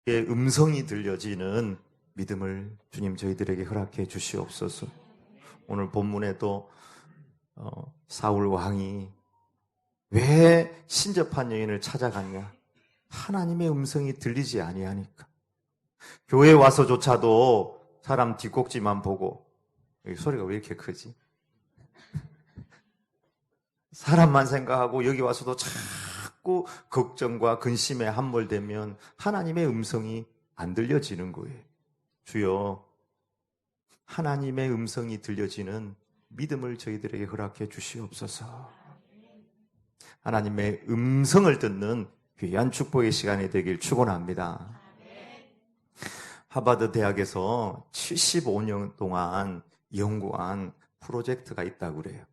음성이 들려지는 믿음을 주님 저희들에게 허락해 주시옵소서. 오늘 본문에도 사울 왕이 왜 신접한 여인을 찾아갔냐? 하나님의 음성이 들리지 아니하니까. 교회 와서조차도 사람 뒷꼭지만 보고, 여기 소리가 왜 이렇게 크지? 사람만 생각하고 여기 와서도 자꾸 걱정과 근심에 함몰되면 하나님의 음성이 안 들려지는 거예요. 주여, 하나님의 음성이 들려지는 믿음을 저희들에게 허락해 주시옵소서. 하나님의 음성을 듣는 귀한 축복의 시간이 되길 축원합니다. 하버드 대학에서 75년 동안 연구한 프로젝트가 있다고 그래요.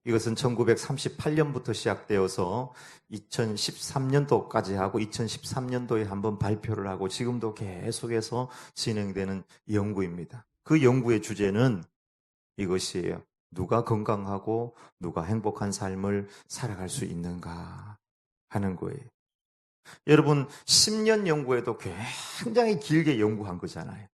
이것은 1938년부터 시작되어서 2013년도까지 하고 2013년도에 한번 발표를 하고 지금도 계속해서 진행되는 연구입니다. 그 연구의 주제는 이것이에요. 누가 건강하고 누가 행복한 삶을 살아갈 수 있는가 하는 거예요. 여러분, 10년 연구에도 굉장히 길게 연구한 거잖아요.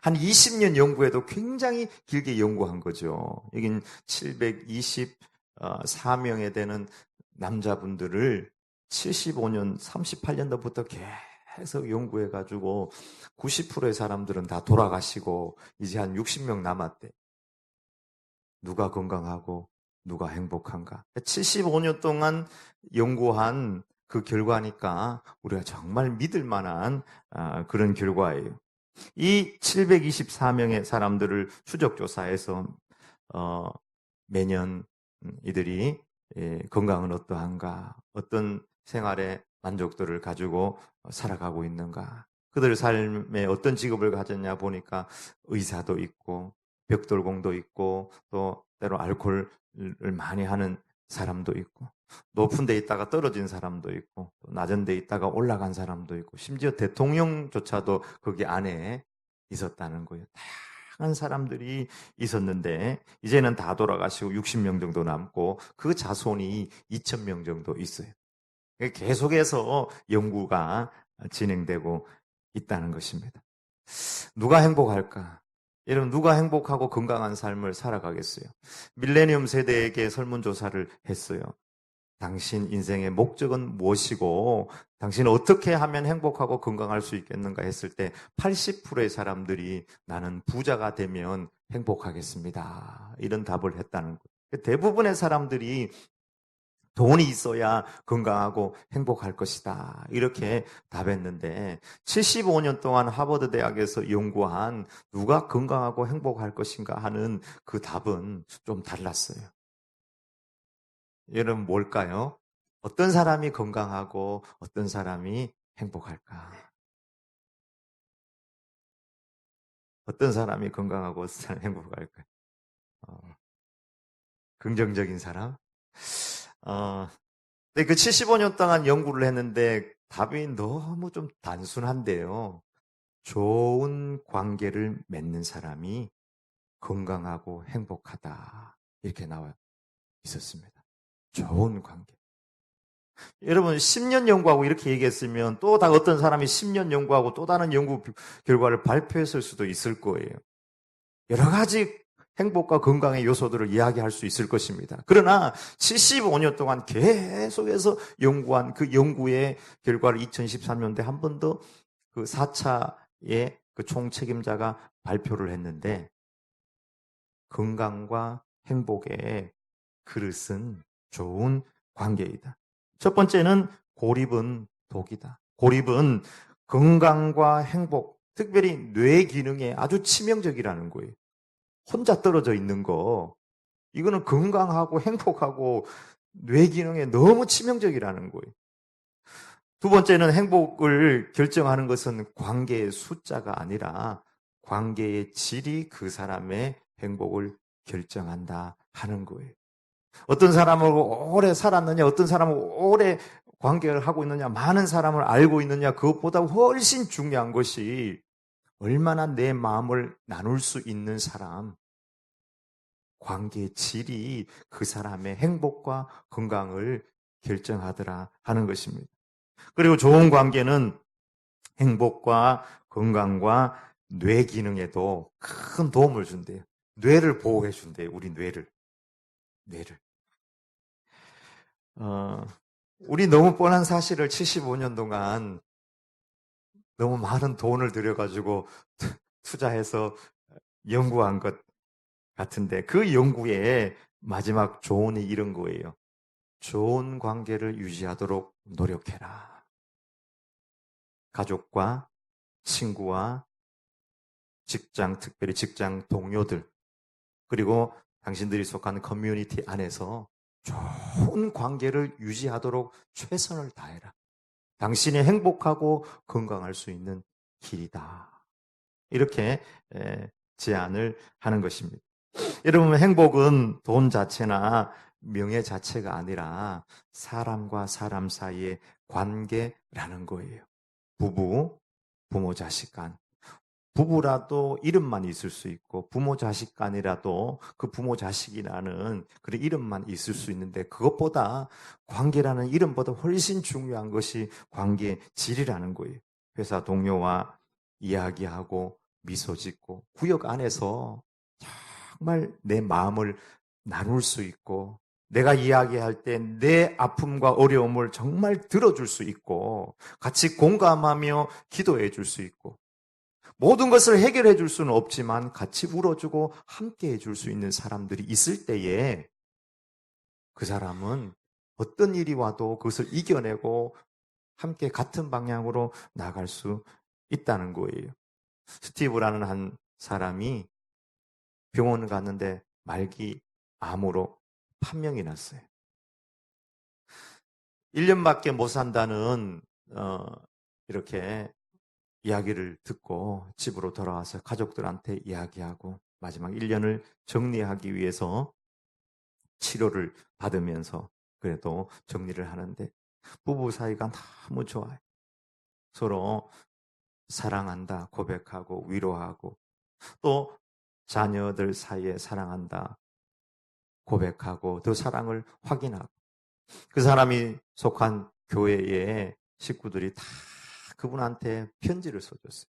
한 20년 연구에도 굉장히 길게 연구한 거죠. 여긴 724명에 되는 남자분들을 75년, 38년도부터 계속 연구해가지고 90%의 사람들은 다 돌아가시고 이제 한 60명 남았대. 누가 건강하고 누가 행복한가. 75년 동안 연구한 그 결과니까 우리가 정말 믿을 만한 그런 결과예요. 이 724명의 사람들을 추적조사해서 매년 이들이 건강은 어떠한가, 어떤 생활의 만족도를 가지고 살아가고 있는가, 그들 삶에 어떤 직업을 가졌냐 보니까 의사도 있고 벽돌공도 있고 또 때로 알코올을 많이 하는 사람도 있고 높은 데 있다가 떨어진 사람도 있고 또 낮은 데 있다가 올라간 사람도 있고 심지어 대통령조차도 거기 안에 있었다는 거예요. 다양한 사람들이 있었는데 이제는 다 돌아가시고 60명 정도 남고 그 자손이 2,000명 정도 있어요. 계속해서 연구가 진행되고 있다는 것입니다. 누가 행복할까? 여러분, 누가 행복하고 건강한 삶을 살아가겠어요? 밀레니엄 세대에게 설문조사를 했어요. 당신 인생의 목적은 무엇이고 당신은 어떻게 하면 행복하고 건강할 수 있겠는가 했을 때 80%의 사람들이 나는 부자가 되면 행복하겠습니다. 이런 답을 했다는 거예요. 대부분의 사람들이 돈이 있어야 건강하고 행복할 것이다. 이렇게 답했는데 75년 동안 하버드 대학에서 연구한 누가 건강하고 행복할 것인가 하는 그 답은 좀 달랐어요. 여러분 뭘까요? 어떤 사람이 건강하고 어떤 사람이 행복할까? 어떤 사람이 건강하고 어떤 사람이 행복할까? 긍정적인 사람? 근데 그 75년 동안 연구를 했는데 답이 너무 좀 단순한데요. 좋은 관계를 맺는 사람이 건강하고 행복하다. 이렇게 나와 있었습니다. 좋은 관계. 여러분 10년 연구하고 이렇게 얘기했으면 또 다 어떤 사람이 10년 연구하고 또 다른 연구 결과를 발표했을 수도 있을 거예요. 여러 가지 행복과 건강의 요소들을 이야기할 수 있을 것입니다. 그러나 75년 동안 계속해서 연구한 그 연구의 결과를 2013년도에 한 번 더 그 4차의 그 총책임자가 발표를 했는데 건강과 행복의 그릇은 좋은 관계이다. 첫 번째는 고립은 독이다. 고립은 건강과 행복, 특별히 뇌 기능에 아주 치명적이라는 거예요. 혼자 떨어져 있는 거, 이거는 건강하고 행복하고 뇌 기능에 너무 치명적이라는 거예요. 두 번째는 행복을 결정하는 것은 관계의 숫자가 아니라 관계의 질이 그 사람의 행복을 결정한다 하는 거예요. 어떤 사람하고 오래 살았느냐, 어떤 사람하고 오래 관계를 하고 있느냐, 많은 사람을 알고 있느냐, 그것보다 훨씬 중요한 것이 얼마나 내 마음을 나눌 수 있는 사람, 관계의 질이 그 사람의 행복과 건강을 결정하더라 하는 것입니다. 그리고 좋은 관계는 행복과 건강과 뇌 기능에도 큰 도움을 준대요. 뇌를 보호해 준대요. 우리 뇌를. 우리 너무 뻔한 사실을 75년 동안 너무 많은 돈을 들여가지고 투자해서 연구한 것 같은데 그 연구의 마지막 조언이 이런 거예요. 좋은 관계를 유지하도록 노력해라. 가족과 친구와 직장, 특별히 직장 동료들, 그리고 당신들이 속한 커뮤니티 안에서 좋은 관계를 유지하도록 최선을 다해라. 당신이 행복하고 건강할 수 있는 길이다. 이렇게 제안을 하는 것입니다. 여러분, 행복은 돈 자체나 명예 자체가 아니라 사람과 사람 사이의 관계라는 거예요. 부부, 부모 자식 간. 부부라도 이름만 있을 수 있고 부모 자식 간이라도 그 부모 자식이라는 그 이름만 있을 수 있는데 그것보다 관계라는 이름보다 훨씬 중요한 것이 관계의 질이라는 거예요. 회사 동료와 이야기하고 미소 짓고 구역 안에서 정말 내 마음을 나눌 수 있고 내가 이야기할 때 내 아픔과 어려움을 정말 들어줄 수 있고 같이 공감하며 기도해 줄 수 있고 모든 것을 해결해 줄 수는 없지만 같이 울어주고 함께 해줄 수 있는 사람들이 있을 때에 그 사람은 어떤 일이 와도 그것을 이겨내고 함께 같은 방향으로 나갈 수 있다는 거예요. 스티브라는 한 사람이 병원을 갔는데 말기 암으로 판명이 났어요. 1년밖에 못 산다는 이렇게 이야기를 듣고 집으로 돌아와서 가족들한테 이야기하고 마지막 1년을 정리하기 위해서 치료를 받으면서 그래도 정리를 하는데 부부 사이가 너무 좋아요. 서로 사랑한다 고백하고 위로하고 또 자녀들 사이에 사랑한다 고백하고 그 사랑을 확인하고 그 사람이 속한 교회의 식구들이 다 그분한테 편지를 써줬어요.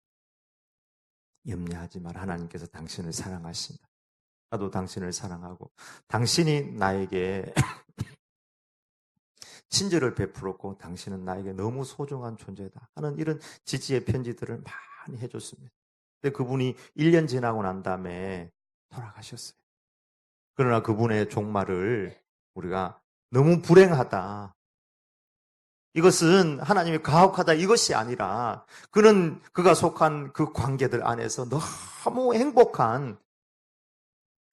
염려하지 마라. 하나님께서 당신을 사랑하신다. 나도 당신을 사랑하고 당신이 나에게 친절을 베풀었고 당신은 나에게 너무 소중한 존재다 하는 이런 지지의 편지들을 많이 해줬습니다. 근데 그분이 1년 지나고 난 다음에 돌아가셨어요. 그러나 그분의 종말을 우리가 너무 불행하다. 이것은 하나님이 가혹하다 이것이 아니라 그가 속한 그 관계들 안에서 너무 행복한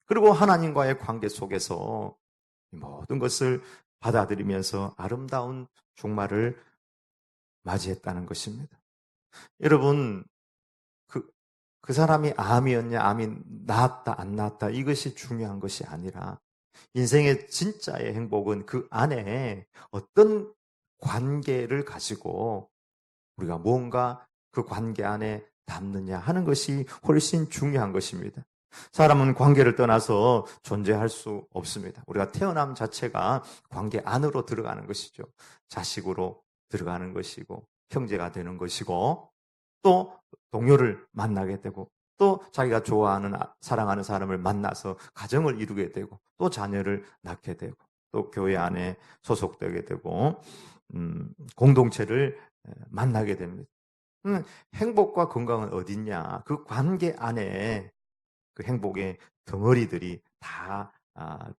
그리고 하나님과의 관계 속에서 모든 것을 받아들이면서 아름다운 종말을 맞이했다는 것입니다. 여러분, 그 사람이 암이었냐, 암이 나았다, 안 나았다, 이것이 중요한 것이 아니라 인생의 진짜의 행복은 그 안에 어떤 관계를 가지고 우리가 뭔가 그 관계 안에 담느냐 하는 것이 훨씬 중요한 것입니다. 사람은 관계를 떠나서 존재할 수 없습니다. 우리가 태어남 자체가 관계 안으로 들어가는 것이죠. 자식으로 들어가는 것이고 형제가 되는 것이고 또 동료를 만나게 되고 또 자기가 좋아하는 사랑하는 사람을 만나서 가정을 이루게 되고 또 자녀를 낳게 되고 또 교회 안에 소속되게 되고 공동체를 만나게 됩니다. 행복과 건강은 어딨냐? 그 관계 안에 그 행복의 덩어리들이 다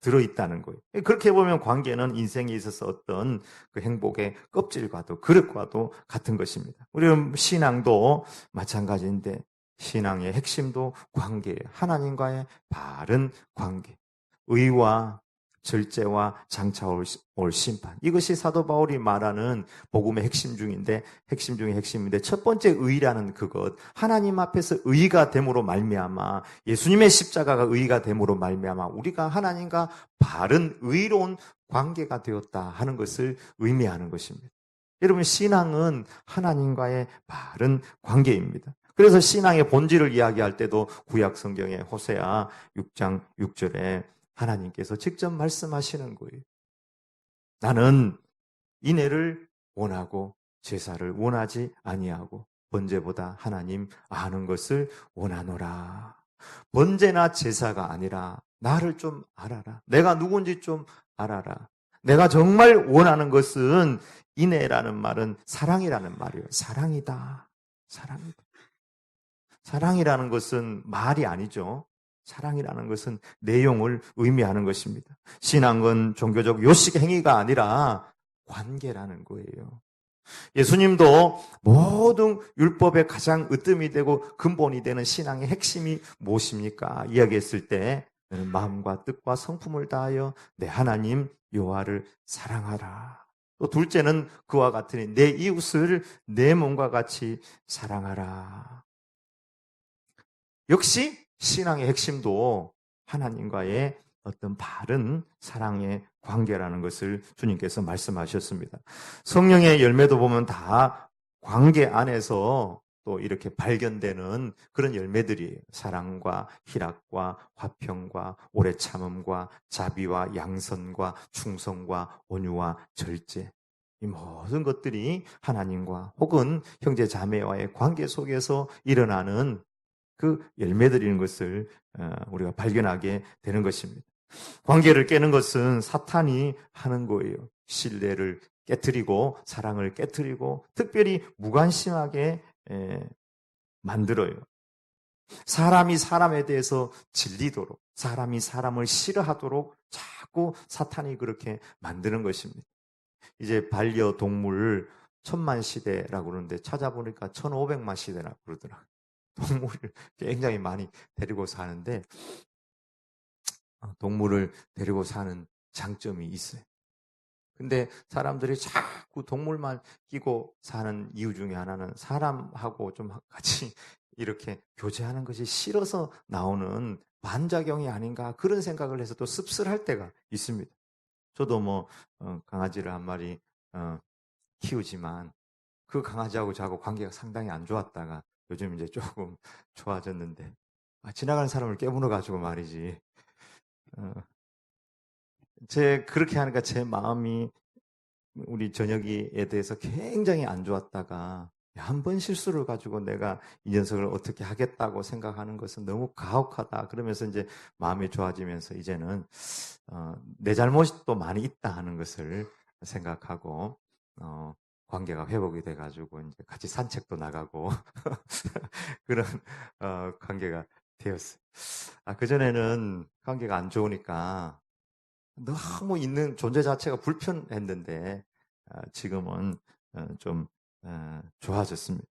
들어있다는 거예요. 그렇게 보면 관계는 인생에 있어서 어떤 그 행복의 껍질과도 그릇과도 같은 것입니다. 우리 신앙도 마찬가지인데 신앙의 핵심도 관계예요. 하나님과의 바른 관계. 의와 절제와 장차 올 심판. 이것이 사도 바울이 말하는 복음의 핵심 중인데 핵심 중의 핵심인데 첫 번째 의라는 그것 하나님 앞에서 의가 됨으로 말미암아 예수님의 십자가가 의가 됨으로 말미암아 우리가 하나님과 바른 의로운 관계가 되었다 하는 것을 의미하는 것입니다. 여러분 신앙은 하나님과의 바른 관계입니다. 그래서 신앙의 본질을 이야기할 때도 구약 성경의 호세아 6장 6절에 하나님께서 직접 말씀하시는 거예요. 나는 인애를 원하고 제사를 원하지 아니하고 번제보다 하나님 아는 것을 원하노라. 번제나 제사가 아니라 나를 좀 알아라. 내가 누군지 좀 알아라. 내가 정말 원하는 것은 인애라는 말은 사랑이라는 말이에요. 사랑이다. 사랑이다. 사랑이라는 것은 말이 아니죠. 사랑이라는 것은 내용을 의미하는 것입니다. 신앙은 종교적 요식 행위가 아니라 관계라는 거예요. 예수님도 모든 율법의 가장 으뜸이 되고 근본이 되는 신앙의 핵심이 무엇입니까? 이야기했을 때 너는 마음과 뜻과 성품을 다하여 내 하나님 여호와를 사랑하라. 또 둘째는 그와 같으니 내 이웃을 내 몸과 같이 사랑하라. 역시 신앙의 핵심도 하나님과의 어떤 바른 사랑의 관계라는 것을 주님께서 말씀하셨습니다. 성령의 열매도 보면 다 관계 안에서 또 이렇게 발견되는 그런 열매들이에요. 사랑과 희락과 화평과 오래 참음과 자비와 양선과 충성과 온유와 절제. 이 모든 것들이 하나님과 혹은 형제 자매와의 관계 속에서 일어나는 그 열매들인 것을 우리가 발견하게 되는 것입니다. 관계를 깨는 것은 사탄이 하는 거예요. 신뢰를 깨트리고 사랑을 깨트리고 특별히 무관심하게 만들어요. 사람이 사람에 대해서 질리도록, 사람이 사람을 싫어하도록 자꾸 사탄이 그렇게 만드는 것입니다. 이제 반려동물 1000만 시대라고 그러는데 찾아보니까 1500만 시대라고 그러더라고요. 동물을 굉장히 많이 데리고 사는데 동물을 데리고 사는 장점이 있어요. 근데 사람들이 자꾸 동물만 끼고 사는 이유 중에 하나는 사람하고 좀 같이 이렇게 교제하는 것이 싫어서 나오는 반작용이 아닌가 그런 생각을 해서 또 씁쓸할 때가 있습니다. 저도 뭐 강아지를 한 마리 키우지만 그 강아지하고 저하고 관계가 상당히 안 좋았다가 요즘 이제 조금 좋아졌는데 지나가는 사람을 깨물어 가지고 말이지. 그렇게 하니까 제 마음이 우리 저녁이에 대해서 굉장히 안 좋았다가 한 번 실수를 가지고 내가 이 녀석을 어떻게 하겠다고 생각하는 것은 너무 가혹하다. 그러면서 이제 마음이 좋아지면서 이제는 내 잘못도 많이 있다 하는 것을 생각하고 관계가 회복이 돼가지고 이제 같이 산책도 나가고 그런 관계가 되었어요. 그전에는 관계가 안 좋으니까 너무 있는 존재 자체가 불편했는데 지금은 좀 좋아졌습니다.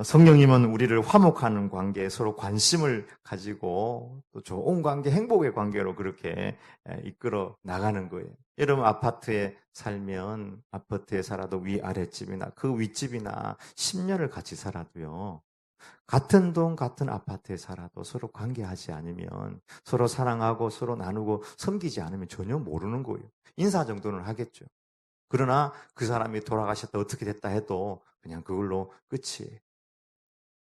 성령님은 우리를 화목하는 관계, 서로 관심을 가지고 또 좋은 관계, 행복의 관계로 그렇게 이끌어 나가는 거예요. 여러분 아파트에 살면 아파트에 살아도 위아랫집이나 그 윗집이나 10년을 같이 살아도요. 같은 동, 같은 아파트에 살아도 서로 관계하지 않으면 서로 사랑하고 서로 나누고 섬기지 않으면 전혀 모르는 거예요. 인사 정도는 하겠죠. 그러나 그 사람이 돌아가셨다 어떻게 됐다 해도 그냥 그걸로 끝이에요.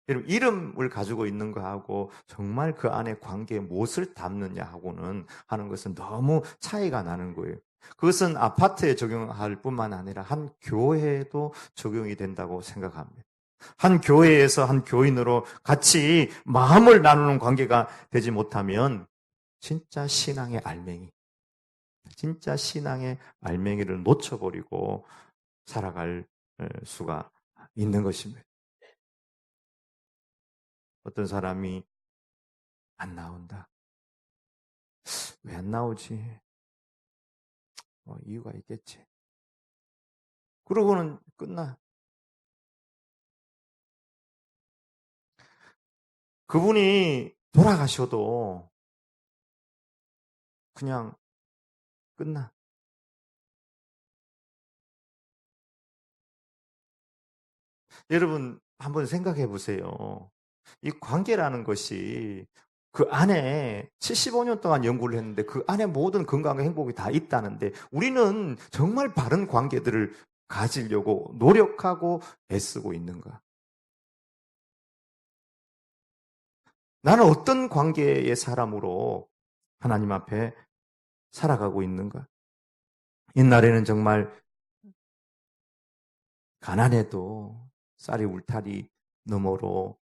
여러분 이름을 가지고 있는 거하고 정말 그 안에 관계에 무엇을 담느냐 하고는 하는 것은 너무 차이가 나는 거예요. 그것은 아파트에 적용할 뿐만 아니라 한 교회에도 적용이 된다고 생각합니다. 한 교회에서 한 교인으로 같이 마음을 나누는 관계가 되지 못하면 진짜 신앙의 알맹이, 진짜 신앙의 알맹이를 놓쳐버리고 살아갈 수가 있는 것입니다. 어떤 사람이 안 나온다. 왜 안 나오지? 이유가 있겠지. 그러고는 끝나. 그분이 돌아가셔도 그냥 끝나. 여러분 한번 생각해 보세요. 이 관계라는 것이 그 안에 75년 동안 연구를 했는데 그 안에 모든 건강과 행복이 다 있다는데 우리는 정말 바른 관계들을 가지려고 노력하고 애쓰고 있는가? 나는 어떤 관계의 사람으로 하나님 앞에 살아가고 있는가? 옛날에는 정말 가난해도 쌀이 울타리 너머로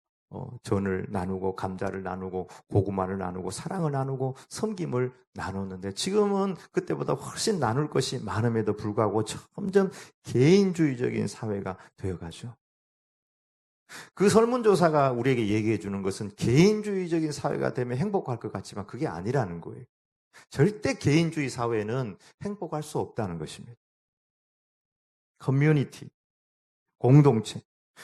전을 나누고 감자를 나누고 고구마를 나누고 사랑을 나누고 섬김을 나눴는데 지금은 그때보다 훨씬 나눌 것이 많음에도 불구하고 점점 개인주의적인 사회가 되어가죠. 그 설문조사가 우리에게 얘기해 주는 것은 개인주의적인 사회가 되면 행복할 것 같지만 그게 아니라는 거예요. 절대 개인주의 사회는 행복할 수 없다는 것입니다. 커뮤니티, 공동체.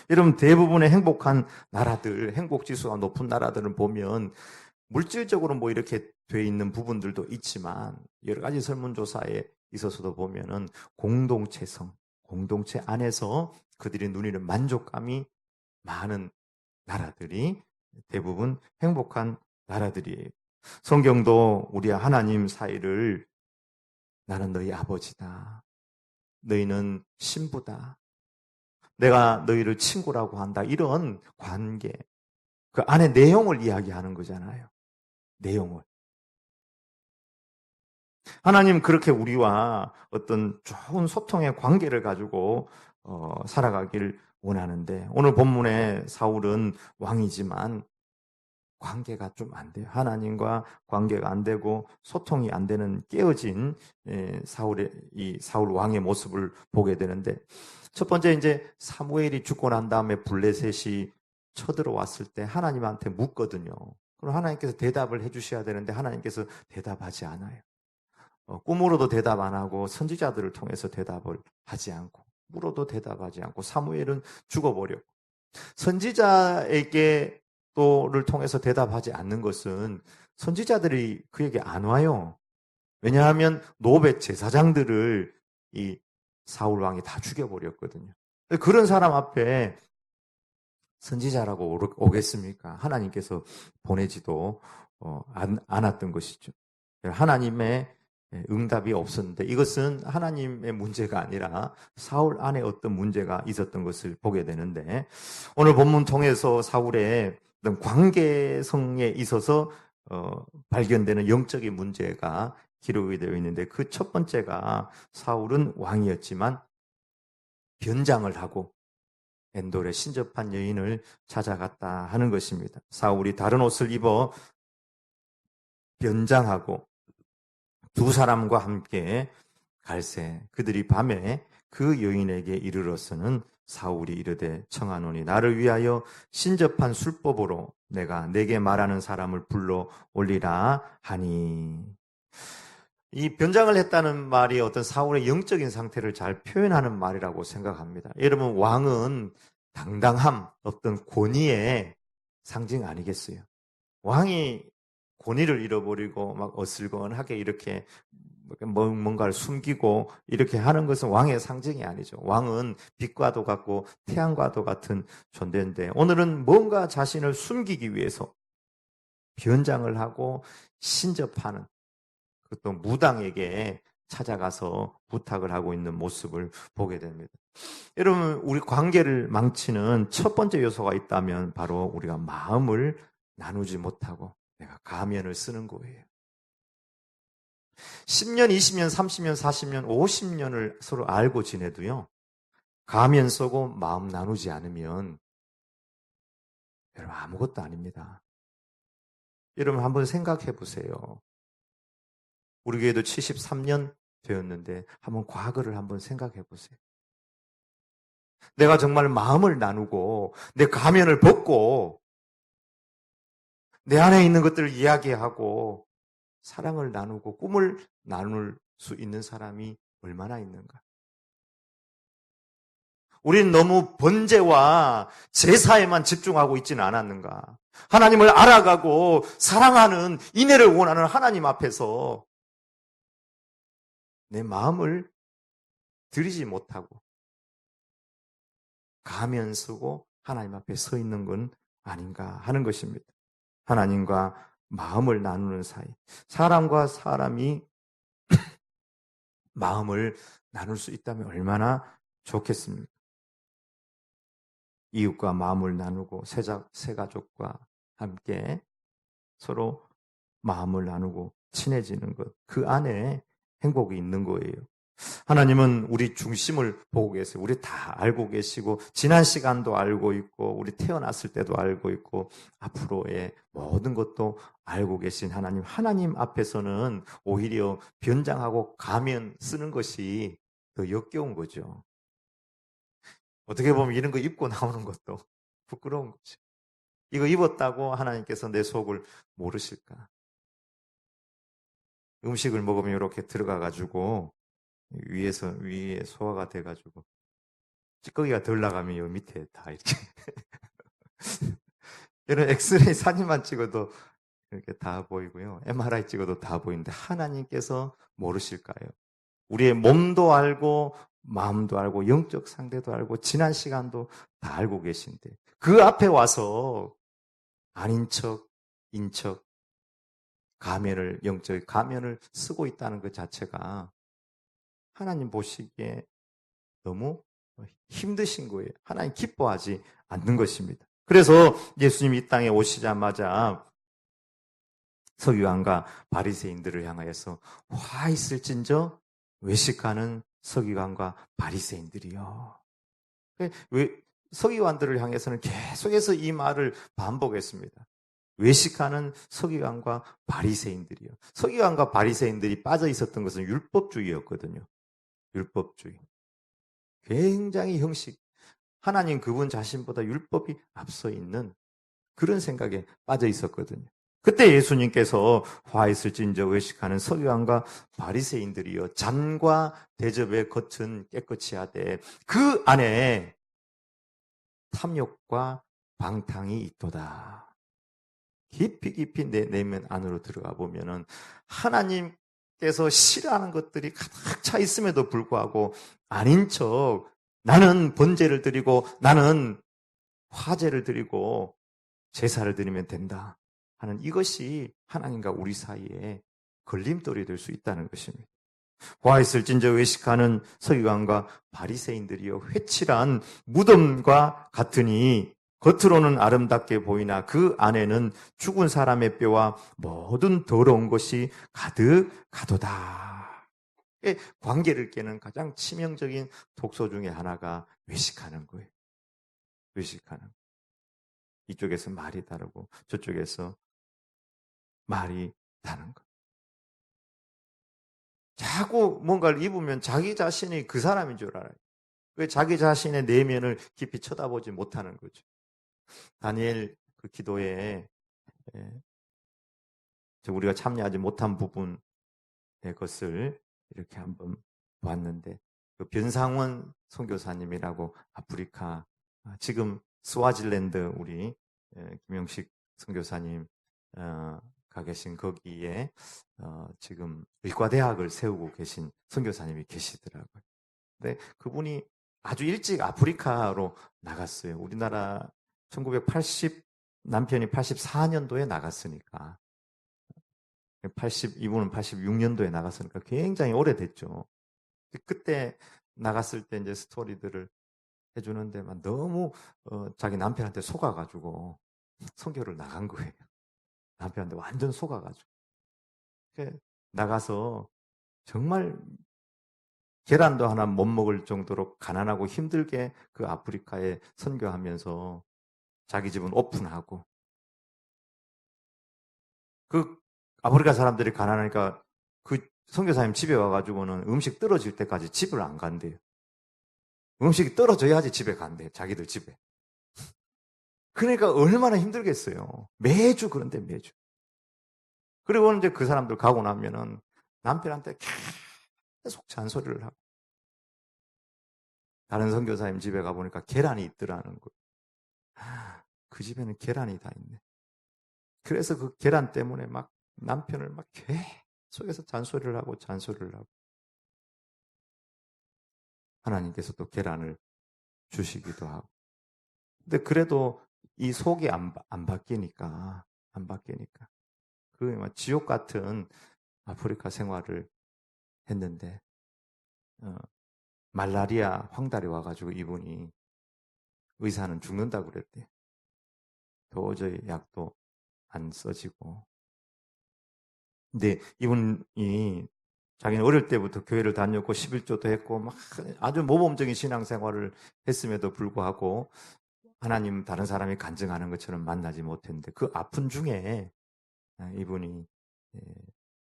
여러분 대부분의 행복한 나라들, 행복지수가 높은 나라들을 보면 물질적으로 뭐 이렇게 돼 있는 부분들도 있지만 여러 가지 설문조사에 있어서도 보면은 공동체성, 공동체 안에서 그들이 누리는 만족감이 많은 나라들이 대부분 행복한 나라들이에요. 성경도 우리 하나님 사이를 나는 너희 아버지다. 너희는 신부다. 내가 너희를 친구라고 한다. 이런 관계, 그 안에 내용을 이야기하는 거잖아요. 내용을. 하나님 그렇게 우리와 어떤 좋은 소통의 관계를 가지고 살아가길 원하는데 오늘 본문에 사울은 왕이지만 관계가 좀 안 돼요. 하나님과 관계가 안 되고 소통이 안 되는 깨어진 사울 왕의 모습을 보게 되는데 첫 번째 이제 사무엘이 죽고 난 다음에 블레셋이 쳐들어왔을 때 하나님한테 묻거든요. 그럼 하나님께서 대답을 해주셔야 되는데 하나님께서 대답하지 않아요. 꿈으로도 대답 안 하고 선지자들을 통해서 대답을 하지 않고 물어도 대답하지 않고 사무엘은 죽어버렸고 선지자에게 또를 통해서 대답하지 않는 것은 선지자들이 그에게 안 와요. 왜냐하면 노벳 제사장들을 이 사울 왕이 다 죽여버렸거든요. 그런 사람 앞에 선지자라고 오겠습니까? 하나님께서 보내지도 않았던 것이죠. 하나님의 응답이 없었는데 이것은 하나님의 문제가 아니라 사울 안에 어떤 문제가 있었던 것을 보게 되는데 오늘 본문 통해서 사울의 어떤 관계성에 있어서 발견되는 영적인 문제가 기록이 되어 있는데 그 첫 번째가 사울은 왕이었지만 변장을 하고 엔돌에 신접한 여인을 찾아갔다 하는 것입니다. 사울이 다른 옷을 입어 변장하고 두 사람과 함께 갈새 그들이 밤에 그 여인에게 이르러서는 사울이 이르되 청하노니 나를 위하여 신접한 술법으로 내가 내게 말하는 사람을 불러 올리라 하니 이 변장을 했다는 말이 어떤 사울의 영적인 상태를 잘 표현하는 말이라고 생각합니다. 여러분 왕은 당당함, 어떤 권위의 상징 아니겠어요? 왕이 권위를 잃어버리고 막 어슬건하게 이렇게 뭔가를 숨기고 이렇게 하는 것은 왕의 상징이 아니죠. 왕은 빛과도 같고 태양과도 같은 존재인데 오늘은 뭔가 자신을 숨기기 위해서 변장을 하고 신접하는 또 무당에게 찾아가서 부탁을 하고 있는 모습을 보게 됩니다. 여러분 우리 관계를 망치는 첫 번째 요소가 있다면 바로 우리가 마음을 나누지 못하고 내가 가면을 쓰는 거예요. 10년, 20년, 30년, 40년, 50년을 서로 알고 지내도요. 가면 쓰고 마음 나누지 않으면 여러분 아무것도 아닙니다. 여러분 한번 생각해 보세요. 우리 교회도 73년 되었는데 한번 과거를 한번 생각해 보세요. 내가 정말 마음을 나누고 내 가면을 벗고 내 안에 있는 것들을 이야기하고 사랑을 나누고 꿈을 나눌 수 있는 사람이 얼마나 있는가? 우리는 너무 번제와 제사에만 집중하고 있지는 않았는가? 하나님을 알아가고 사랑하는 인애를 원하는 하나님 앞에서 내 마음을 드리지 못하고 가면 쓰고 하나님 앞에 서 있는 건 아닌가 하는 것입니다. 하나님과 마음을 나누는 사이. 사람과 사람이 마음을 나눌 수 있다면 얼마나 좋겠습니까? 이웃과 마음을 나누고 새가족과 함께 서로 마음을 나누고 친해지는 것. 그 안에 행복이 있는 거예요. 하나님은 우리 중심을 보고 계세요. 우리 다 알고 계시고 지난 시간도 알고 있고 우리 태어났을 때도 알고 있고 앞으로의 모든 것도 알고 계신 하나님. 하나님 앞에서는 오히려 변장하고 가면 쓰는 것이 더 역겨운 거죠. 어떻게 보면 이런 거 입고 나오는 것도 부끄러운 거죠. 이거 입었다고 하나님께서 내 속을 모르실까? 음식을 먹으면 이렇게 들어가가지고 위에 소화가 돼가지고 찌꺼기가 덜 나가면 요 밑에 다 이렇게 이런 엑스레이 사진만 찍어도 이렇게 다 보이고요. MRI 찍어도 다 보이는데 하나님께서 모르실까요? 우리의 몸도 알고 마음도 알고 영적 상태도 알고 지난 시간도 다 알고 계신데 그 앞에 와서 아닌 척, 인척, 영적 가면을 쓰고 있다는 것 자체가 하나님 보시기에 너무 힘드신 거예요. 하나님 기뻐하지 않는 것입니다. 그래서 예수님이 이 땅에 오시자마자 서기관과 바리새인들을 향하여서 화 있을진저 외식하는 서기관과 바리새인들이요. 왜 서기관들을 향해서는 계속해서 이 말을 반복했습니다. 외식하는 서기관과 바리새인들이요. 서기관과 바리새인들이 빠져 있었던 것은 율법주의였거든요. 율법주의. 굉장히 형식. 하나님 그분 자신보다 율법이 앞서 있는 그런 생각에 빠져 있었거든요. 그때 예수님께서 화 있을진저 외식하는 서기관과 바리새인들이여 잔과 대접의 겉은 깨끗이 하되 그 안에 탐욕과 방탕이 있도다. 깊이 내 내면 안으로 들어가 보면은 하나님께서 싫어하는 것들이 가득 차 있음에도 불구하고 아닌 척 나는 번제를 드리고 나는 화제를 드리고 제사를 드리면 된다 하는 이것이 하나님과 우리 사이에 걸림돌이 될 수 있다는 것입니다. 화 있을진저 외식하는 서기관과 바리새인들이여 회칠한 무덤과 같으니 겉으로는 아름답게 보이나 그 안에는 죽은 사람의 뼈와 모든 더러운 것이 가득하도다. 관계를 깨는 가장 치명적인 독소 중에 하나가 외식하는 거예요. 외식하는. 이쪽에서 말이 다르고 저쪽에서 말이 다른 것. 자꾸 뭔가를 입으면 자기 자신이 그 사람인 줄 알아요. 왜 자기 자신의 내면을 깊이 쳐다보지 못하는 거죠. 다니엘 그 기도에 우리가 참여하지 못한 부분의 것을 이렇게 한번 봤는데 그 변상원 선교사님이라고 아프리카 지금 스와질랜드 우리 김영식 선교사님 가 계신 거기에 지금 의과대학을 세우고 계신 선교사님이 계시더라고요. 근데 그분이 아주 일찍 아프리카로 나갔어요. 우리나라 남편이 84년도에 나갔으니까. 이분은 86년도에 나갔으니까 굉장히 오래됐죠. 그때 나갔을 때 이제 스토리들을 해주는데만 너무 자기 남편한테 속아가지고 선교를 나간 거예요. 남편한테 완전 속아가지고. 나가서 정말 계란도 하나 못 먹을 정도로 가난하고 힘들게 그 아프리카에 선교하면서 자기 집은 오픈하고 그 아프리카 사람들이 가난하니까 그 선교사님 집에 와가지고는 음식 떨어질 때까지 집을 안 간대요. 음식이 떨어져야지 집에 간대. 자기들 집에. 그러니까 얼마나 힘들겠어요. 매주 그런데 매주. 그리고 이제 그 사람들 가고 나면은 남편한테 계속 잔소리를 하고 다른 선교사님 집에 가보니까 계란이 있더라는 거예요. 그 집에는 계란이 다 있네. 그래서 그 계란 때문에 막 남편을 막 계속해서 잔소리를 하고 하나님께서 또 계란을 주시기도 하고. 근데 그래도 이 속이 안 바뀌니까 그 지옥 같은 아프리카 생활을 했는데 말라리아 황달이 와가지고 이분이 의사는 죽는다고 그랬대요. 도저히 약도 안 써지고. 근데 이분이 자기는 어릴 때부터 교회를 다녔고 11조도 했고 막 아주 모범적인 신앙생활을 했음에도 불구하고 하나님 다른 사람이 간증하는 것처럼 만나지 못했는데 그 아픈 중에 이분이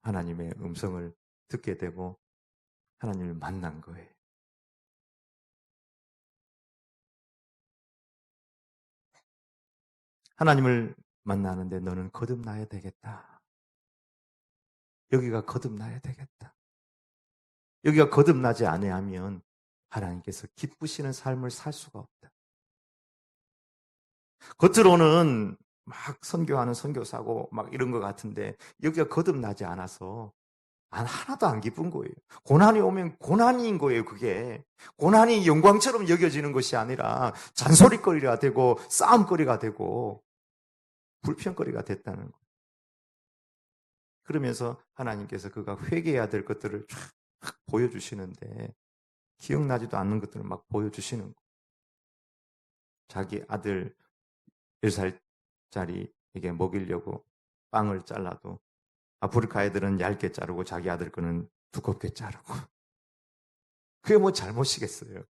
하나님의 음성을 듣게 되고 하나님을 만난 거예요. 하나님을 만나는데 너는 거듭나야 되겠다. 여기가 거듭나야 되겠다. 여기가 거듭나지 아니하면 하나님께서 기쁘시는 삶을 살 수가 없다. 겉으로는 막 선교하는 선교사고 막 이런 것 같은데 여기가 거듭나지 않아서 하나도 안 기쁜 거예요. 고난이 오면 고난인 거예요, 그게. 고난이 영광처럼 여겨지는 것이 아니라 잔소리거리가 되고 싸움거리가 되고 불평거리가 됐다는 거예요. 그러면서 하나님께서 그가 회개해야 될 것들을 쫙 보여주시는데 기억나지도 않는 것들을 막 보여주시는 거예요. 자기 아들 10살짜리에게 먹이려고 빵을 잘라도 아프리카 애들은 얇게 자르고 자기 아들 거는 두껍게 자르고 그게 뭐 잘못이겠어요.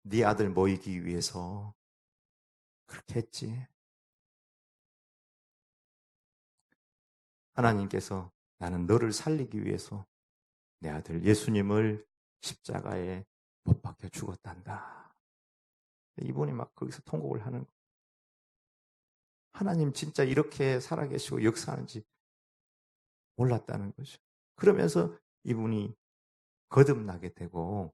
네 아들 먹이기 위해서 그렇게 했지. 하나님께서 나는 너를 살리기 위해서 내 아들 예수님을 십자가에 못 박혀 죽었단다. 이분이 막 거기서 통곡을 하는 거예요. 하나님 진짜 이렇게 살아계시고 역사하는지 몰랐다는 거죠. 그러면서 이분이 거듭나게 되고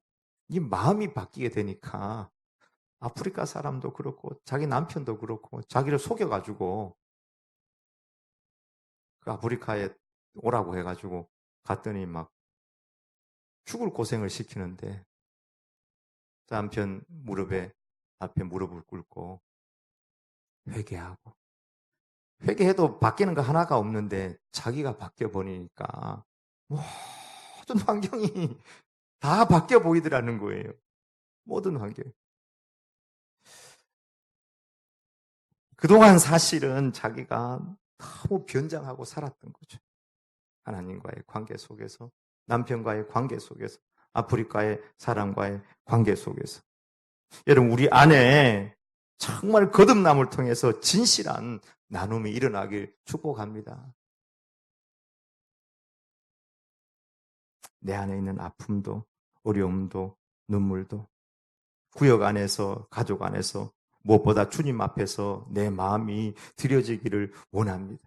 이 마음이 바뀌게 되니까 아프리카 사람도 그렇고 자기 남편도 그렇고 자기를 속여가지고 그 아프리카에 오라고 해가지고 갔더니 막 죽을 고생을 시키는데 남편 무릎에 앞에 무릎을 꿇고 회개하고 회개해도 바뀌는 거 하나가 없는데 자기가 바뀌어 버리니까 모든 환경이 다 바뀌어 보이더라는 거예요. 모든 환경. 그동안 사실은 자기가 너무 변장하고 살았던 거죠. 하나님과의 관계 속에서, 남편과의 관계 속에서, 아프리카의 사람과의 관계 속에서. 여러분, 우리 안에 정말 거듭남을 통해서 진실한 나눔이 일어나길 축복합니다. 내 안에 있는 아픔도, 어려움도, 눈물도, 구역 안에서, 가족 안에서, 무엇보다 주님 앞에서 내 마음이 드려지기를 원합니다.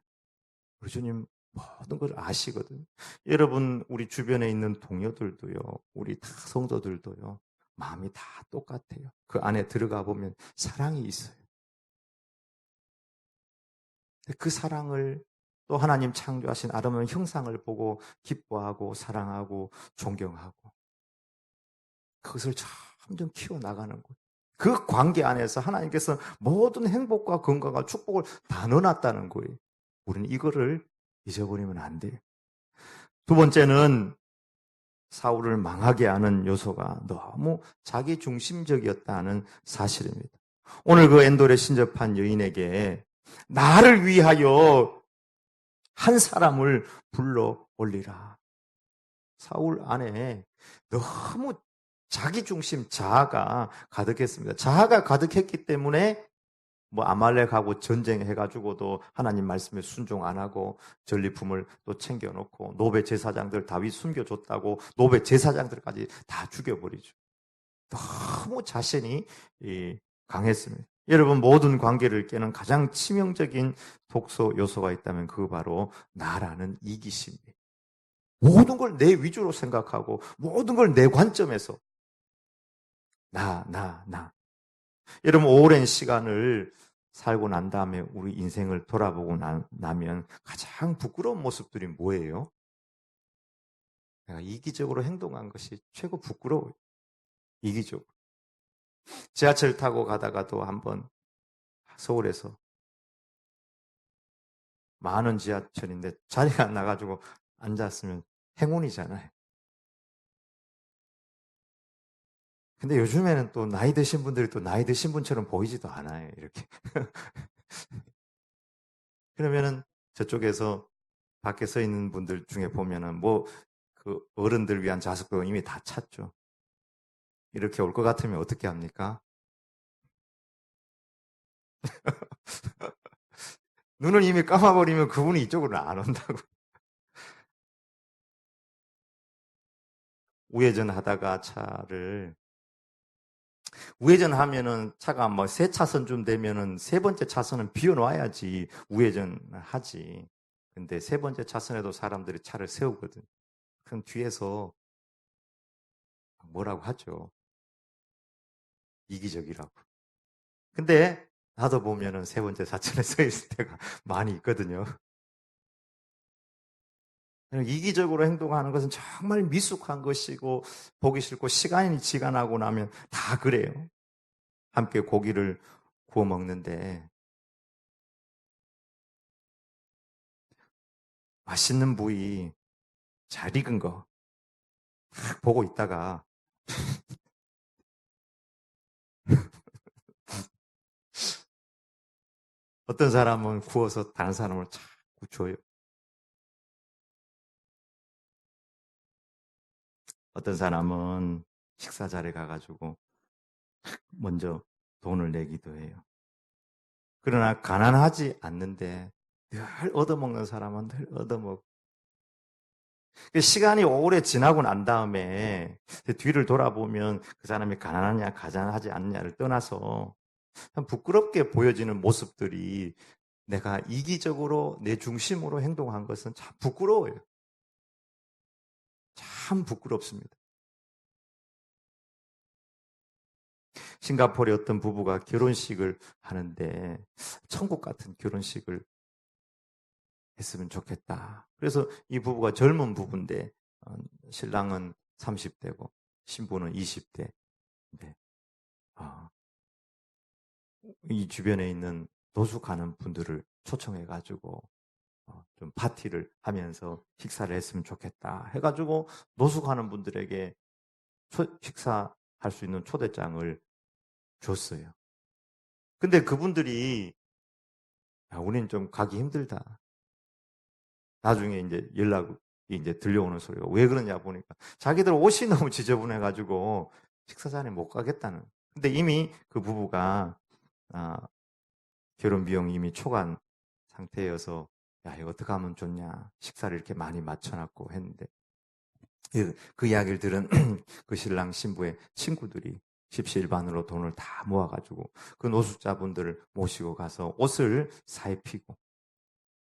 우리 주님 모든 걸 아시거든요. 여러분, 우리 주변에 있는 동료들도요, 우리 다 성도들도요, 마음이 다 똑같아요. 그 안에 들어가 보면 사랑이 있어요. 그 사랑을 또 하나님 창조하신 아름다운 형상을 보고 기뻐하고 사랑하고 존경하고 그것을 점점 키워나가는 거예요. 그 관계 안에서 하나님께서 모든 행복과 건강과 축복을 다 넣어놨다는 거예요. 우리는 이거를 잊어버리면 안 돼요. 두 번째는 사울을 망하게 하는 요소가 너무 자기중심적이었다는 사실입니다. 오늘 그 엔돌에 신접한 여인에게 나를 위하여 한 사람을 불러 올리라. 사울 안에 너무 자기중심 자아가 가득했습니다. 자아가 가득했기 때문에 뭐 아말렉하고 전쟁해가지고도 하나님 말씀에 순종 안 하고 전리품을 또 챙겨놓고 노베 제사장들 다윗 숨겨줬다고 노베 제사장들까지 다 죽여버리죠. 너무 자신이 강했습니다. 여러분 모든 관계를 깨는 가장 치명적인 독소 요소가 있다면 그거 바로 나라는 이기심입니다. 모든 걸 내 위주로 생각하고 모든 걸 내 관점에서 나. 여러분 오랜 시간을 살고 난 다음에 우리 인생을 돌아보고 나면 가장 부끄러운 모습들이 뭐예요? 내가 이기적으로 행동한 것이 최고 부끄러워요. 이기적으로. 지하철 타고 가다가도 한번 서울에서 많은 지하철인데 자리가 안 나가지고 앉았으면 행운이잖아요. 근데 요즘에는 또 나이 드신 분들이 또 나이 드신 분처럼 보이지도 않아요. 이렇게. 그러면은 저쪽에서 밖에 서 있는 분들 중에 보면은 뭐 그 어른들 위한 좌석도 이미 다 찼죠. 이렇게 올 것 같으면 어떻게 합니까? 눈을 이미 감아버리면 그분이 이쪽으로 안 온다고. 우회전 하다가 우회전하면은 차가 뭐 세 차선쯤 되면은 세 번째 차선은 비워놔야지 우회전 하지. 근데 세 번째 차선에도 사람들이 차를 세우거든. 그럼 뒤에서 뭐라고 하죠. 이기적이라고. 근데 나도 보면은 세 번째 차선에 서 있을 때가 많이 있거든요. 이기적으로 행동하는 것은 정말 미숙한 것이고 보기 싫고 시간이 지나고 나면 다 그래요. 함께 고기를 구워 먹는데 맛있는 부위 잘 익은 거 딱 보고 있다가 어떤 사람은 구워서 다른 사람을 자꾸 줘요. 어떤 사람은 식사 자리에 가가지고 먼저 돈을 내기도 해요. 그러나 가난하지 않는데 늘 얻어먹는 사람은 늘 얻어먹고 시간이 오래 지나고 난 다음에 뒤를 돌아보면 그 사람이 가난하냐 가난하지 않느냐를 떠나서 참 부끄럽게 보여지는 모습들이 내가 이기적으로 내 중심으로 행동한 것은 참 부끄러워요. 참 부끄럽습니다. 싱가포르의 어떤 부부가 결혼식을 하는데 천국 같은 결혼식을 했으면 좋겠다. 그래서 이 부부가 젊은 부부인데 신랑은 30대고 신부는 20대. 네. 이 주변에 있는 노숙하는 분들을 초청해가지고 좀 파티를 하면서 식사를 했으면 좋겠다 해가지고 노숙하는 분들에게 식사할 수 있는 초대장을 줬어요. 근데 그분들이 우리는 좀 가기 힘들다. 나중에 이제 연락이 이제 들려오는 소리가 왜 그러냐 보니까 자기들 옷이 너무 지저분해가지고 식사자리에 못 가겠다는. 근데 이미 그 부부가 아, 결혼 비용이 이미 초과한 상태여서 야 이거 어떻게 하면 좋냐 식사를 이렇게 많이 맞춰놨고 했는데 그 이야기를 들은 그 신랑 신부의 친구들이 십시일반으로 돈을 다 모아가지고 그 노숙자분들을 모시고 가서 옷을 사입히고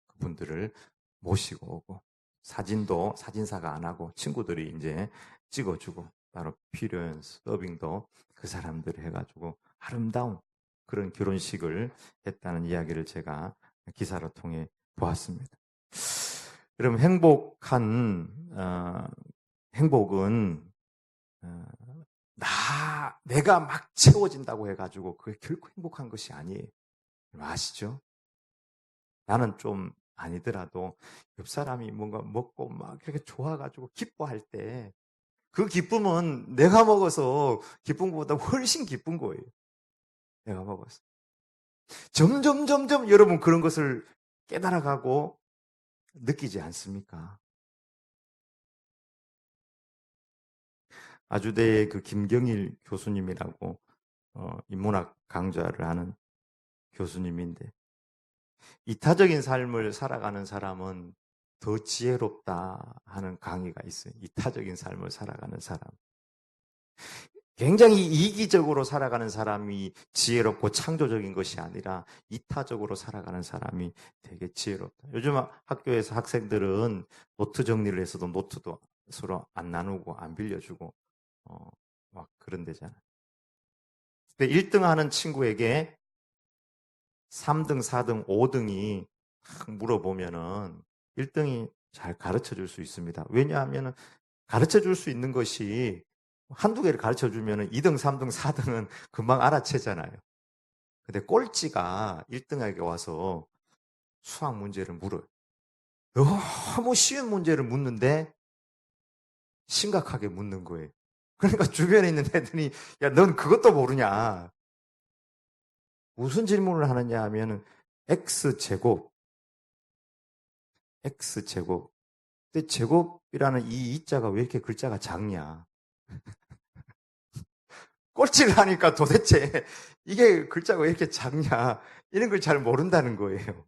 그분들을 모시고 오고 사진도 사진사가 안 하고 친구들이 이제 찍어주고 따로 필요한 서빙도 그 사람들이 해가지고 아름다운 그런 결혼식을 했다는 이야기를 제가 기사를 통해 보았습니다. 그럼 행복은 내가 막 채워진다고 해가지고 그게 결코 행복한 것이 아니에요. 아시죠? 나는 좀 아니더라도 옆 사람이 뭔가 먹고 막 이렇게 좋아가지고 기뻐할 때 그 기쁨은 내가 먹어서 기쁜 것보다 훨씬 기쁜 거예요. 내가 먹어서. 점점 여러분 그런 것을 깨달아가고 느끼지 않습니까? 아주대의 그 김경일 교수님이라고 인문학 강좌를 하는 교수님인데 이타적인 삶을 살아가는 사람은 더 지혜롭다 하는 강의가 있어요. 이타적인 삶을 살아가는 사람. 굉장히 이기적으로 살아가는 사람이 지혜롭고 창조적인 것이 아니라 이타적으로 살아가는 사람이 되게 지혜롭다. 요즘 학교에서 학생들은 노트 정리를 해서도 노트도 서로 안 나누고 안 빌려주고 막 그런 데잖아요. 근데 1등 하는 친구에게 3등, 4등, 5등이 물어보면은 1등이 잘 가르쳐 줄 수 있습니다. 왜냐하면 가르쳐 줄 수 있는 것이 한두 개를 가르쳐 주면은 2등, 3등, 4등은 금방 알아채잖아요. 근데 꼴찌가 1등에게 와서 수학 문제를 물어요. 너무 쉬운 문제를 묻는데 심각하게 묻는 거예요. 그러니까 주변에 있는 애들이 야, 넌 그것도 모르냐. 무슨 질문을 하느냐 하면은 X제곱 근데 제곱이라는 이 이자가 왜 이렇게 글자가 작냐? 꼴찌를 하니까 도대체 이게 글자가 왜 이렇게 작냐? 이런 걸 잘 모른다는 거예요.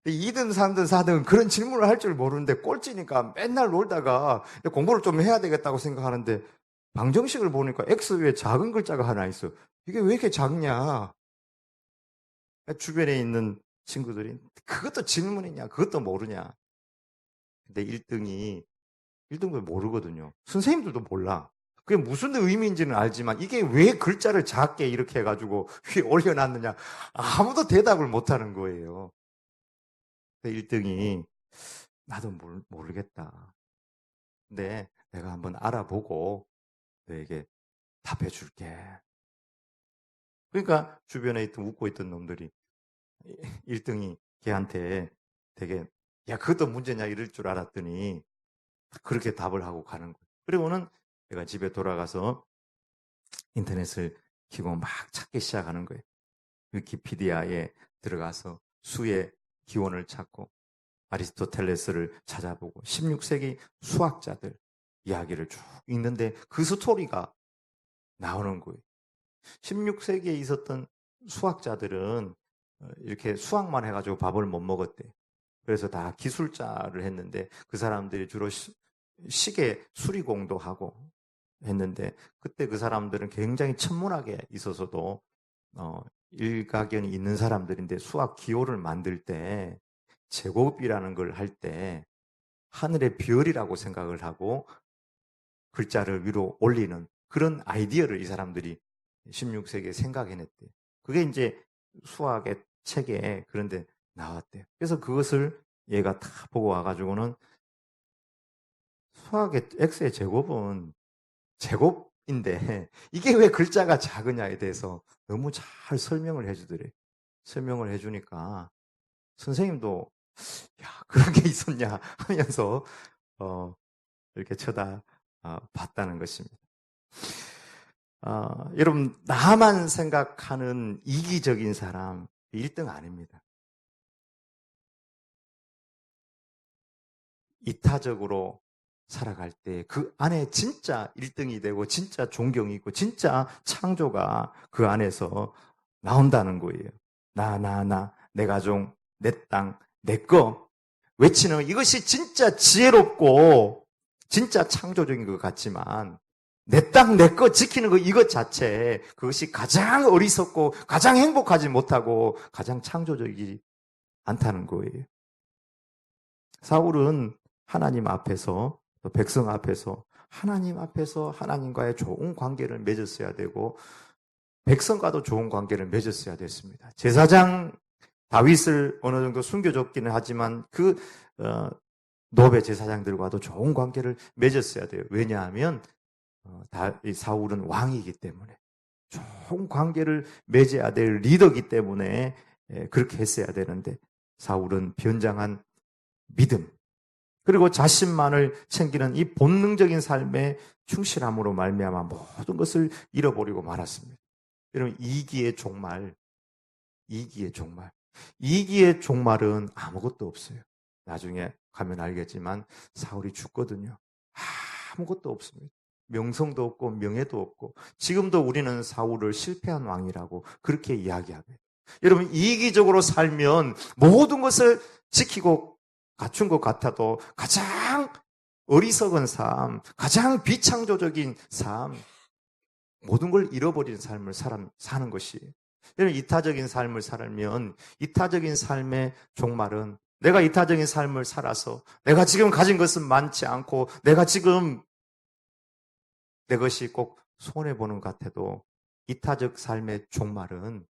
2등, 3등, 4등 그런 질문을 할 줄 모르는데 꼴찌니까 맨날 놀다가 공부를 좀 해야 되겠다고 생각하는데 방정식을 보니까 X 위에 작은 글자가 하나 있어. 이게 왜 이렇게 작냐? 주변에 있는 친구들이 그것도 질문이냐? 그것도 모르냐? 근데 1등도 모르거든요. 선생님들도 몰라. 그게 무슨 의미인지는 알지만 이게 왜 글자를 작게 이렇게 해가지고 위에 올려놨느냐? 아무도 대답을 못하는 거예요. 1등이 나도 모르겠다. 근데 내가 한번 알아보고 너에게 답해 줄게. 그러니까 주변에 있던 웃고 있던 놈들이 1등이 걔한테 되게 야 그것도 문제냐 이럴 줄 알았더니 그렇게 답을 하고 가는 거예요. 그리고는 내가 집에 돌아가서 인터넷을 키고 막 찾기 시작하는 거예요. 위키피디아에 들어가서 수의 기원을 찾고 아리스토텔레스를 찾아보고 16세기 수학자들 이야기를 쭉 읽는데 그 스토리가 나오는 거예요. 16세기에 있었던 수학자들은 이렇게 수학만 해가지고 밥을 못 먹었대. 그래서 다 기술자를 했는데 그 사람들이 주로 시계 수리공도 하고 했는데 그때 그 사람들은 굉장히 천문학에 있어서도 일가견이 있는 사람들인데 수학 기호를 만들 때 제곱이라는 걸 할 때 하늘의 별이라고 생각을 하고 글자를 위로 올리는 그런 아이디어를 이 사람들이 16세기에 생각해냈대요. 그게 이제 수학의 책에 그런데 나왔대요. 그래서 그것을 얘가 다 보고 와가지고는 수학의 x의 제곱은 제곱인데 이게 왜 글자가 작으냐에 대해서 너무 잘 설명을 해주더래. 설명을 해주니까 선생님도 야 그런 게 있었냐 하면서 이렇게 봤다는 것입니다. 여러분 나만 생각하는 이기적인 사람 1등 아닙니다. 이타적으로 살아갈 때 그 안에 진짜 1등이 되고 진짜 존경이 있고 진짜 창조가 그 안에서 나온다는 거예요. 내 가족, 내 땅, 내 거 외치는 이것이 진짜 지혜롭고 진짜 창조적인 것 같지만 내 땅, 내 거 지키는 거 이것 자체 그것이 가장 어리석고 가장 행복하지 못하고 가장 창조적이지 않다는 거예요. 사울은 하나님 앞에서 또 백성 앞에서 하나님 앞에서 하나님과의 좋은 관계를 맺었어야 되고 백성과도 좋은 관계를 맺었어야 됐습니다. 제사장 다윗을 어느 정도 숨겨줬기는 하지만 그 노베 제사장들과도 좋은 관계를 맺었어야 돼요. 왜냐하면 사울은 왕이기 때문에 좋은 관계를 맺어야 될 리더이기 때문에 그렇게 했어야 되는데 사울은 변장한 믿음 그리고 자신만을 챙기는 이 본능적인 삶에 충실함으로 말미암아 모든 것을 잃어버리고 말았습니다. 여러분 이기의 종말은 아무것도 없어요. 나중에 가면 알겠지만 사울이 죽거든요. 아무것도 없습니다. 명성도 없고 명예도 없고 지금도 우리는 사울을 실패한 왕이라고 그렇게 이야기합니다. 여러분 이기적으로 살면 모든 것을 지키고 갖춘 것 같아도 가장 어리석은 삶, 가장 비창조적인 삶, 모든 걸 잃어버리는 삶을 사는 것이 여러분 이타적인 삶을 살면 이타적인 삶의 종말은 내가 이타적인 삶을 살아서 내가 지금 가진 것은 많지 않고 내가 지금 내 것이 꼭 손해보는 것 같아도 이타적 삶의 종말은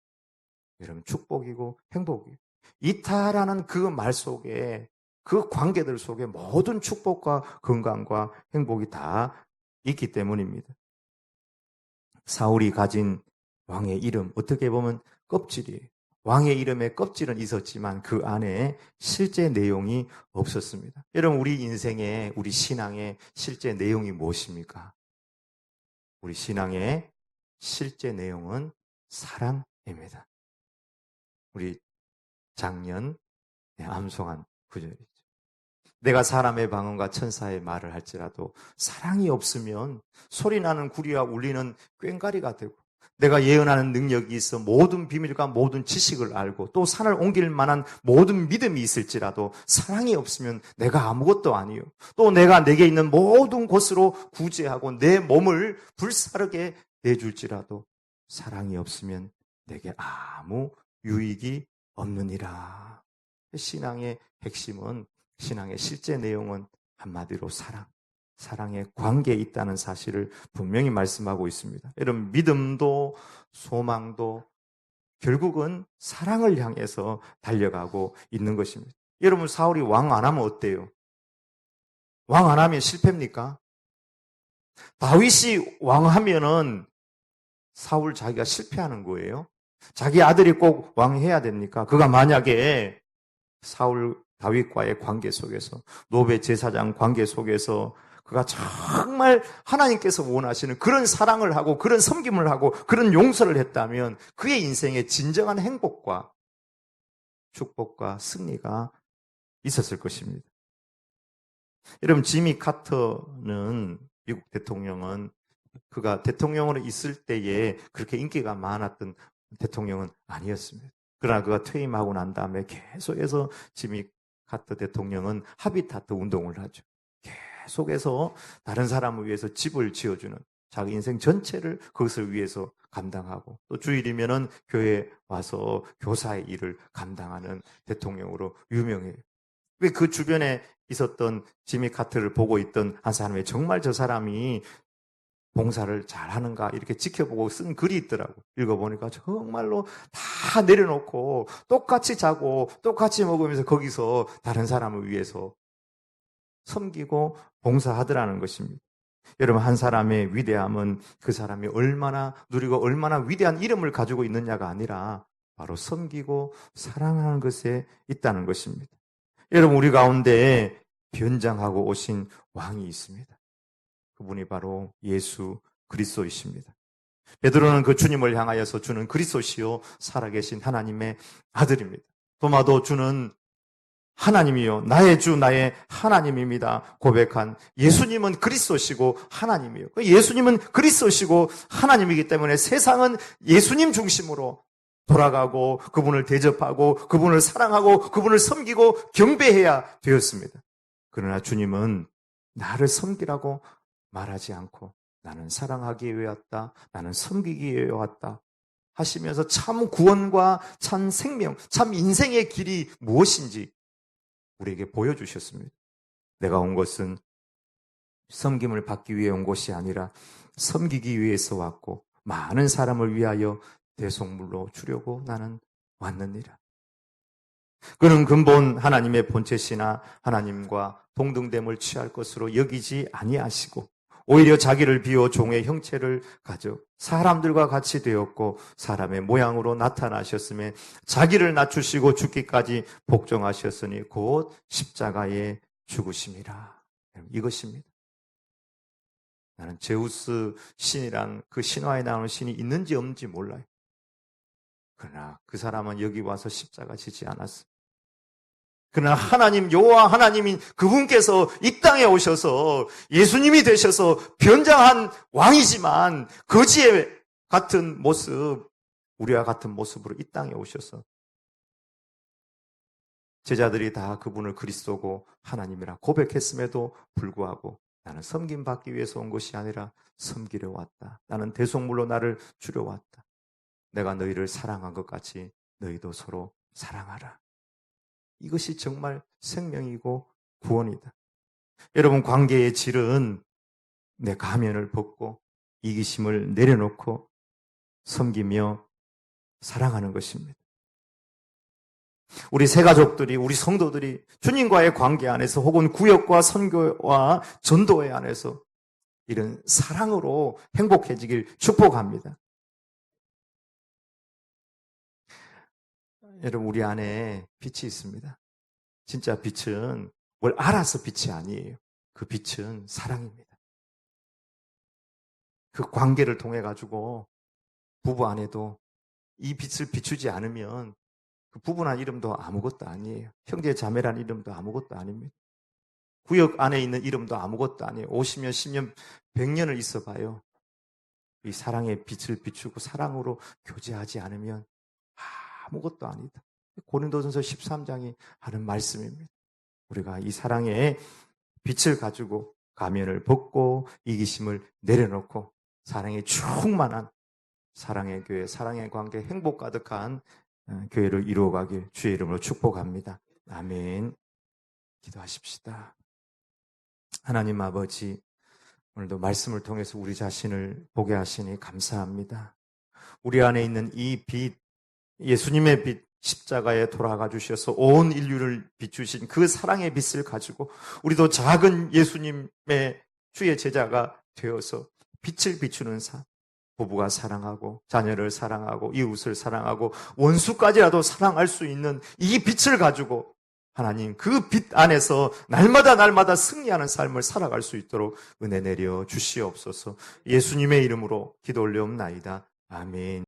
여러분 축복이고 행복이에요. 이타라는 그 말 속에 그 관계들 속에 모든 축복과 건강과 행복이 다 있기 때문입니다. 사울이 가진 왕의 이름 어떻게 보면 껍질이에요. 왕의 이름에 껍질은 있었지만 그 안에 실제 내용이 없었습니다. 여러분 우리 인생에 우리 신앙의 실제 내용이 무엇입니까? 우리 신앙의 실제 내용은 사랑입니다. 우리 작년 암송한 구절이죠. 내가 사람의 방언과 천사의 말을 할지라도 사랑이 없으면 소리나는 구리와 울리는 꽹과리가 되고, 내가 예언하는 능력이 있어 모든 비밀과 모든 지식을 알고 또 산을 옮길 만한 모든 믿음이 있을지라도 사랑이 없으면 내가 아무것도 아니요. 또 내가 내게 있는 모든 곳으로 구제하고 내 몸을 불사르게 내줄지라도 사랑이 없으면 내게 아무 유익이 없느니라. 신앙의 핵심은, 신앙의 실제 내용은 한마디로 사랑의 관계에 있다는 사실을 분명히 말씀하고 있습니다. 여러분, 믿음도 소망도 결국은 사랑을 향해서 달려가고 있는 것입니다. 여러분, 사울이 왕 안 하면 어때요? 왕 안 하면 실패입니까? 다윗이 왕하면은 사울 자기가 실패하는 거예요? 자기 아들이 꼭 왕해야 됩니까? 그가 만약에 사울 다윗과의 관계 속에서, 노베 제사장 관계 속에서 그가 정말 하나님께서 원하시는 그런 사랑을 하고 그런 섬김을 하고 그런 용서를 했다면 그의 인생에 진정한 행복과 축복과 승리가 있었을 것입니다. 여러분, 지미 카터는, 미국 대통령은, 그가 대통령으로 있을 때에 그렇게 인기가 많았던 대통령은 아니었습니다. 그러나 그가 퇴임하고 난 다음에 계속해서 지미 카터 대통령은 하비타트 운동을 하죠. 계속해서 다른 사람을 위해서 집을 지어주는, 자기 인생 전체를 그것을 위해서 감당하고, 또 주일이면은 교회에 와서 교사의 일을 감당하는 대통령으로 유명해요. 왜 그 주변에 있었던 지미 카터를 보고 있던 한 사람이 정말 저 사람이 봉사를 잘하는가 이렇게 지켜보고 쓴 글이 있더라고. 읽어보니까 정말로 다 내려놓고 똑같이 자고 똑같이 먹으면서 거기서 다른 사람을 위해서 섬기고 봉사하더라는 것입니다. 여러분, 한 사람의 위대함은 그 사람이 얼마나 누리고 얼마나 위대한 이름을 가지고 있느냐가 아니라 바로 섬기고 사랑하는 것에 있다는 것입니다. 여러분, 우리 가운데 변장하고 오신 왕이 있습니다. 그분이 바로 예수 그리스도이십니다. 베드로는 그 주님을 향하여서 주는 그리스도시요 살아계신 하나님의 아들입니다. 도마도 주는 하나님이요 나의 주 나의 하나님입니다 고백한 예수님은 그리스도시고 하나님이요. 예수님은 그리스도시고 하나님이기 때문에 세상은 예수님 중심으로 돌아가고 그분을 대접하고 그분을 사랑하고 그분을 섬기고 경배해야 되었습니다. 그러나 주님은 나를 섬기라고 말하지 않고 나는 사랑하기 위해 왔다, 나는 섬기기 위해 왔다 하시면서 참 구원과 참 생명, 참 인생의 길이 무엇인지 우리에게 보여주셨습니다. 내가 온 것은 섬김을 받기 위해 온 것이 아니라 섬기기 위해서 왔고 많은 사람을 위하여 대속물로 주려고 나는 왔느니라. 그는 근본 하나님의 본체시나 하나님과 동등됨을 취할 것으로 여기지 아니하시고 오히려 자기를 비워 종의 형체를 가져 사람들과 같이 되었고 사람의 모양으로 나타나셨으며 자기를 낮추시고 죽기까지 복종하셨으니 곧 십자가에 죽으심이라. 이것입니다. 나는 제우스 신이란 그 신화에 나오는 신이 있는지 없는지 몰라요. 그러나 그 사람은 여기 와서 십자가 지지 않았어요. 그러나 하나님, 여호와 하나님인 그분께서 이 땅에 오셔서 예수님이 되셔서 변장한 왕이지만 거지의 같은 모습, 우리와 같은 모습으로 이 땅에 오셔서 제자들이 다 그분을 그리스도고 하나님이라 고백했음에도 불구하고 나는 섬김받기 위해서 온 것이 아니라 섬기려 왔다. 나는 대속물로 나를 주려 왔다. 내가 너희를 사랑한 것 같이 너희도 서로 사랑하라. 이것이 정말 생명이고 구원이다. 여러분, 관계의 질은 내 가면을 벗고 이기심을 내려놓고 섬기며 사랑하는 것입니다. 우리 새가족들이, 우리 성도들이 주님과의 관계 안에서 혹은 구역과 선교와 전도회 안에서 이런 사랑으로 행복해지길 축복합니다. 여러분, 우리 안에 빛이 있습니다. 진짜 빛은 뭘 알아서 빛이 아니에요. 그 빛은 사랑입니다. 그 관계를 통해 가지고 부부 안에도 이 빛을 비추지 않으면 그 부부란 이름도 아무것도 아니에요. 형제 자매란 이름도 아무것도 아닙니다. 구역 안에 있는 이름도 아무것도 아니에요. 50년, 10년, 100년을 있어봐요. 이 사랑의 빛을 비추고 사랑으로 교제하지 않으면 아무것도 아니다. 고린도전서 13장이 하는 말씀입니다. 우리가 이 사랑의 빛을 가지고 가면을 벗고 이기심을 내려놓고 사랑에 충만한 사랑의 교회, 사랑의 관계, 행복 가득한 교회를 이루어가길 주의 이름으로 축복합니다. 아멘. 기도하십시다. 하나님 아버지, 오늘도 말씀을 통해서 우리 자신을 보게 하시니 감사합니다. 우리 안에 있는 이 빛, 예수님의 빛, 십자가에 돌아가 주셔서 온 인류를 비추신 그 사랑의 빛을 가지고 우리도 작은 예수님의 주의 제자가 되어서 빛을 비추는 삶, 부부가 사랑하고 자녀를 사랑하고 이웃을 사랑하고 원수까지라도 사랑할 수 있는 이 빛을 가지고 하나님 그 빛 안에서 날마다 승리하는 삶을 살아갈 수 있도록 은혜 내려 주시옵소서. 예수님의 이름으로 기도 올려옵나이다. 아멘.